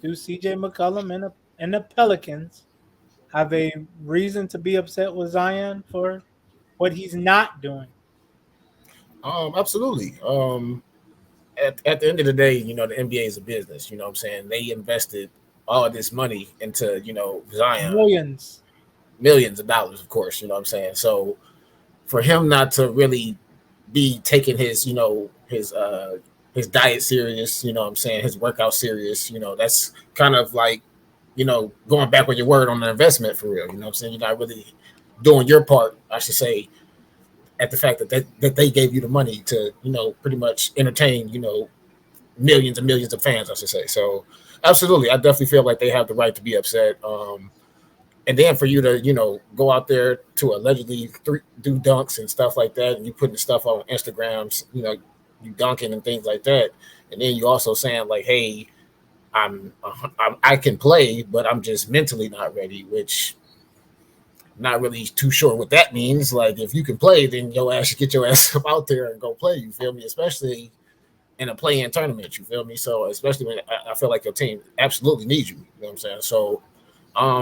do CJ McCollum and the Pelicans have a reason to be upset with Zion for what he's not doing? Absolutely. At the end of the day, the NBA is a business. You know what I'm saying? They invested all this money into, Zion, Millions. millions of dollars, of course. You know what I'm saying? So for him not to really be taking his diet serious, you know what I'm saying, his workout serious, that's kind of like, going back on your word on the investment for real. You know what I'm saying? You're not really doing your part, I should say, at the fact that they gave you the money to, pretty much entertain, millions and millions of fans, I should say. So absolutely, I definitely feel like they have the right to be upset. And then for you to, go out there to allegedly do dunks and stuff like that, and you putting stuff on Instagrams, you dunking and things like that, and then you also saying like, hey, I can play, but I'm just mentally not ready, which I'm not really too sure what that means. Like if you can play, then your ass should get your ass up out there and go play. You feel me? Especially in a play-in tournament. You feel me? So especially when I feel like your team absolutely needs you. You know what I'm saying? So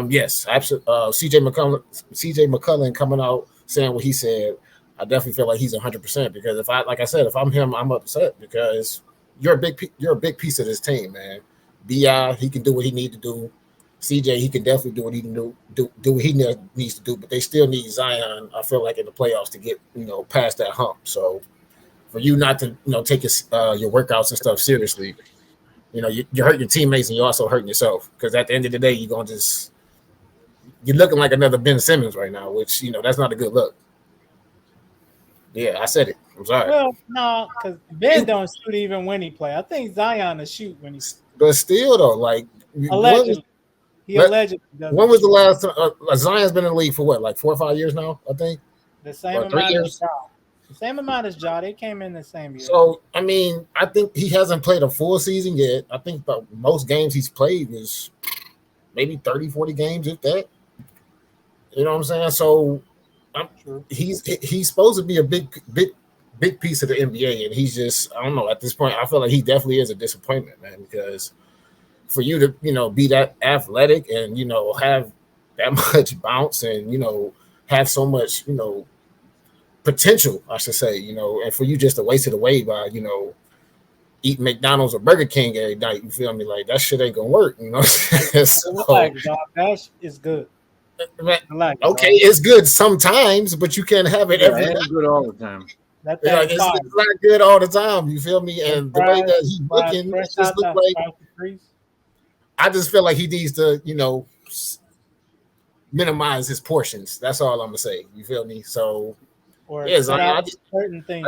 yes, absolutely. CJ McCollum coming out saying what he said. I definitely feel like he's 100% because like I said, if I'm him, I'm upset because you're a big piece of this team, man. Bi, he can do what he need to do. CJ, he can definitely do what he can do what he needs to do. But they still need Zion. I feel like in the playoffs to get past that hump. So for you not to take your workouts and stuff seriously, you hurt your teammates and you're also hurting yourself because at the end of the day, you're looking like another Ben Simmons right now, which that's not a good look. Yeah, I said it. I'm sorry. Well, no, because Ben don't shoot even when he play. I think Zion will shoot when he But still, though, like when allegedly. He allegedly doesn't was the shoot. last time Zion's been in the league for what, like 4 or 5 years now? I think, The same or three amount as years. Ja. The same amount as Ja. They came in the same year. So I mean, I think he hasn't played a full season yet. I think the most games he's played was maybe 30, 40 games, if that. You know what I'm saying? So True. he's supposed to be a big piece of the NBA, and he's just I don't know. At this point, I feel like he definitely is a disappointment, man. Because for you to be that athletic and have that much bounce and have so much potential, I should say, and for you just to waste it away by eat McDonald's or Burger King every night, you feel me? Like that shit ain't gonna work, so, Relax, dog. That is good. man, Relax, okay, dog. it's good sometimes, but you can't have it Yeah, every it night. ain't good all the time. That Like thing it's, fire. it's not good all the time. You feel me? Them And the way that he's fries looking, fresh it just out look that like spicy grease. I just feel like he needs to, minimize his portions. That's all I'm gonna say. You feel me? So Or yeah, cut Zion, out certain things.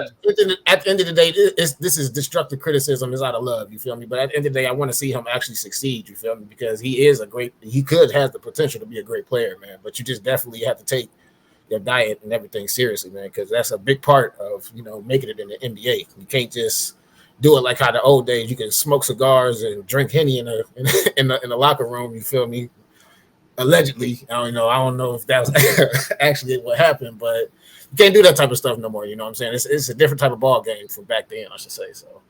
at the end of the day, this is destructive criticism is out of love. You feel me? But at the end of the day, I want to see him actually succeed. You feel me? Because he could have the potential to be a great player, man. But you just definitely have to take your diet and everything seriously, man, because that's a big part of making it in the NBA. You can't just do it like how the old days you can smoke cigars and drink henny in the locker room. You feel me? Allegedly, I don't know if that was actually what happened, but you can't do that type of stuff no more. You know what I'm saying? It's a different type of ball game from back then, I should say. So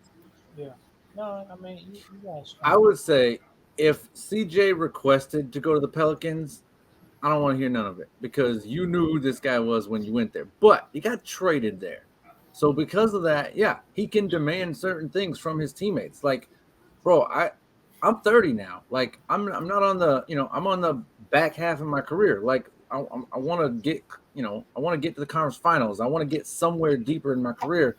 Yeah. No, I mean you guys I strong. would say if CJ requested to go to the Pelicans, I don't want to hear none of it because you knew who this guy was when you went there. But he got traded there. So because of that, yeah, he can demand certain things from his teammates. Like, bro, I'm 30 now. Like I'm not on the, I'm on the back half of my career. Like I want to get, I want to get to the conference finals. I want to get somewhere deeper in my career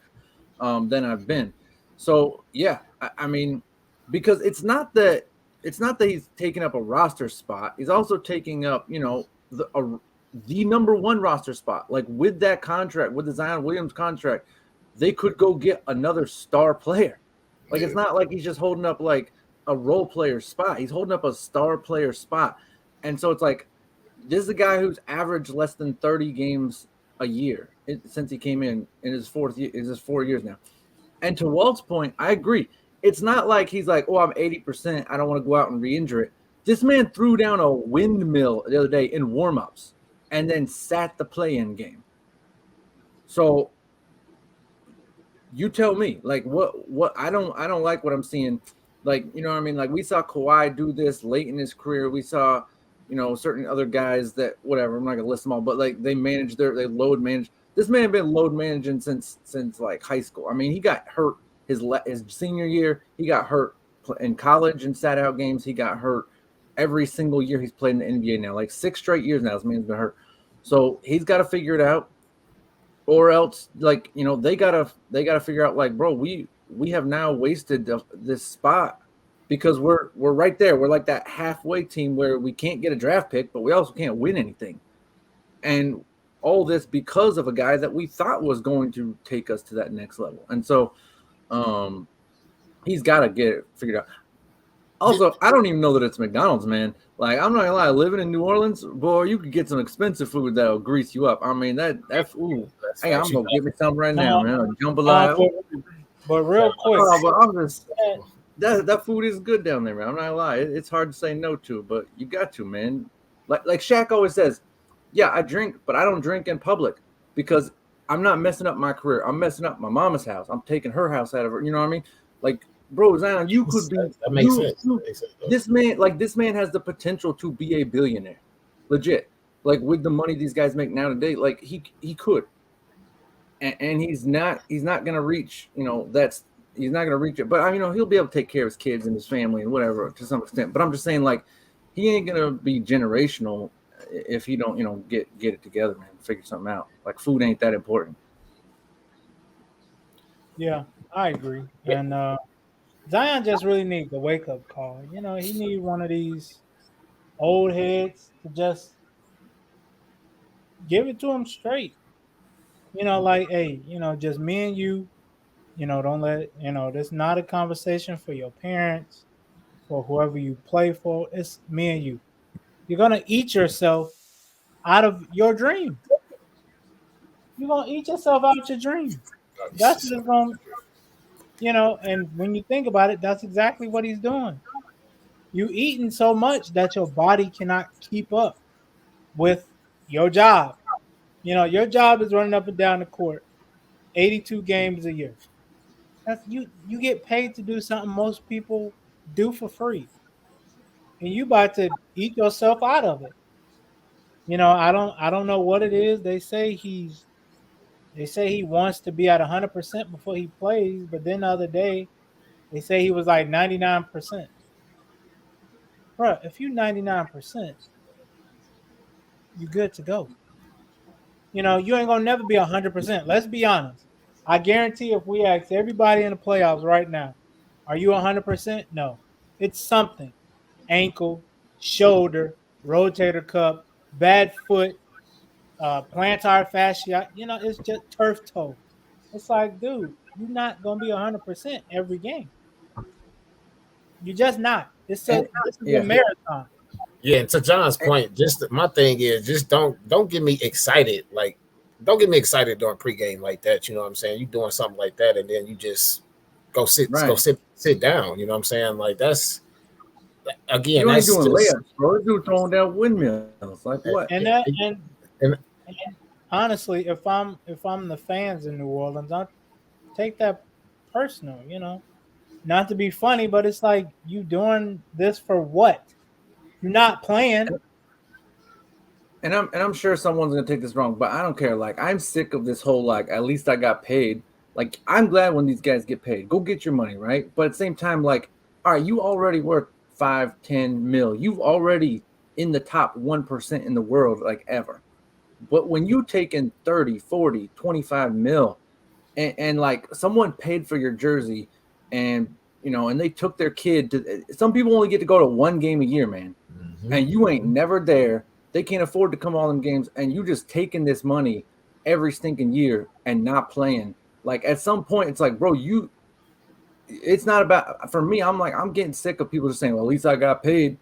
than I've been. So yeah, I mean, because it's not that he's taking up a roster spot. He's also taking up, the number one roster spot. Like with that contract, with the Zion Williams contract, they could go get another star player. Like it's not like he's just holding up like a role player spot. He's holding up a star player spot. And so it's like this is a guy who's averaged less than 30 games a year since he came in his fourth year, is his 4 years now. And to Walt's point, I agree. It's not like he's like, oh, I'm 80%. I don't want to go out and re-injure it. This man threw down a windmill the other day in warm-ups and then sat the play-in game. So you tell me, like what I don't like what I'm seeing Like, you know what I mean? Like we saw Kawhi do this late in his career. We saw, certain other guys that whatever. I'm not gonna list them all, but like they load manage. This man been load managing since like high school. I mean, he got hurt his senior year. He got hurt in college and sat out games. He got hurt every single year he's played in the NBA now, like 6 straight years now. This man's been hurt, so he's got to figure it out, or else like they gotta figure out like, bro, we have now wasted this spot because we're right there. We're like that halfway team where we can't get a draft pick, but we also can't win anything, and all this because of a guy that we thought was going to take us to that next level. And so he's got to get it figured out. Also, I don't even know that it's McDonald's, man. Like, I'm not gonna lie, living in New Orleans, boy, you could get some expensive food that'll grease you up. I mean, ooh. Hey, I'm gonna get me something right now, man. Jambalaya. But real quick, but I'm just that food is good down there, man. I'm not gonna lie. It's hard to say no to, but you got to, man. Like Shaq always says, yeah, I drink, but I don't drink in public because I'm not messing up my career. I'm messing up my mama's house. I'm taking her house out of her. You know what I mean? Like, bro, Zion, you could be. That makes sense. This man has the potential to be a billionaire, legit. Like with the money these guys make now today, like he could, and he's not gonna reach. He's not gonna reach it. But he'll be able to take care of his kids and his family and whatever to some extent. But I'm just saying, like, he ain't gonna be generational if he don't, get it together, man. Figure something out. Like food ain't that important. Yeah, I agree. And Zion just really needs a wake up call. He need one of these old heads to just give it to him straight. Like, hey, just me and you. Don't let this not a conversation for your parents or whoever you play for. It's me and you. You're gonna eat yourself out of your dream. You're gonna eat yourself out your dream. That's just gonna, and when you think about it, that's exactly what he's doing. You eating so much that your body cannot keep up with your job. Your job is running up and down the court, 82 games a year. That's you get paid to do something most people do for free. And you about to eat yourself out of it. I don't know what it is. They say he wants to be at 100% before he plays, but then the other day they say he was like 99%. Bro, if you 99%, you good to go. You ain't gonna never be 100%. Let's be honest. I guarantee if we ask everybody in the playoffs right now, are you 100%? No. It's something. Ankle, shoulder, rotator cuff, bad foot, plantar fascia. It's just turf toe. It's like, dude, you're not gonna be 100% every game. You're just not. This is a marathon. Yeah, and to John's point, just my thing is just don't get me excited. Like, don't get me excited during pregame like that. You know what I'm saying? You doing something like that, and then you just go sit down. You know what I'm saying? Like, that's again. You ain't That's doing just, layups, bro. Dude throwing down windmills. Like what? And honestly, if I'm the fans in New Orleans, I take that personal. Not to be funny, but it's like, you doing this for what? You're not playing. And I'm sure someone's gonna take this wrong, but I don't care. Like, I'm sick of this whole like, at least I got paid. Like, I'm glad when these guys get paid. Go get your money, right? But at the same time, like, all right, you already worth 5-10 mil. You've already in the top 1% in the world, like, ever. But when you take in 30, 40, 25 mil, and like someone paid for your jersey, and and they took their kid to, some people only get to go to one game a year, man. Mm-hmm. And you ain't never there. They can't afford to come all them games, and you just taking this money every stinking year and not playing. Like, at some point, it's like, bro, it's not about, for me, I'm like, I'm getting sick of people just saying, well, at least I got paid.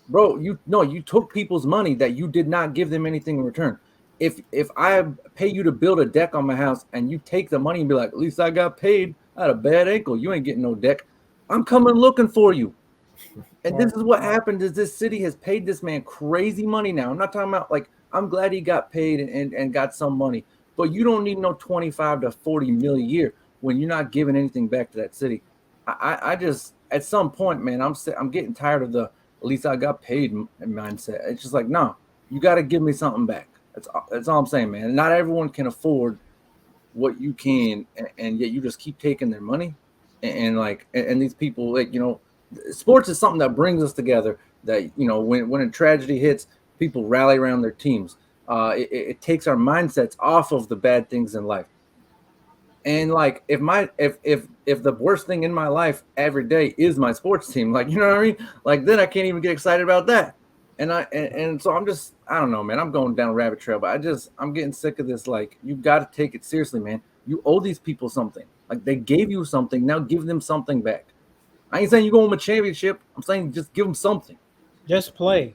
Bro, you took people's money that you did not give them anything in return. If I pay you to build a deck on my house and you take the money and be like, at least I got paid, I had a bad ankle, you ain't getting no deck, I'm coming looking for you. And this is what happened, is this city has paid this man crazy money now. I'm not talking about, like, I'm glad he got paid and got some money, but you don't need no 25 to 40 million a year when you're not giving anything back to that city. I just, at some point, man, I'm getting tired of the at least I got paid mindset. It's just like, no, you got to give me something back. That's all I'm saying, man. Not everyone can afford what you can, and yet you just keep taking their money, and these people, like, sports is something that brings us together. That, when a tragedy hits, people rally around their teams. It takes our mindsets off of the bad things in life. And like, if the worst thing in my life every day is my sports team, like, you know what I mean? Like, then I can't even get excited about that. And so I don't know, man. I'm going down a rabbit trail, but I'm getting sick of this. Like, you got to take it seriously, man. You owe these people something. Like, they gave you something, now give them something back. I ain't saying you go win a championship. I'm saying just give them something. Just play.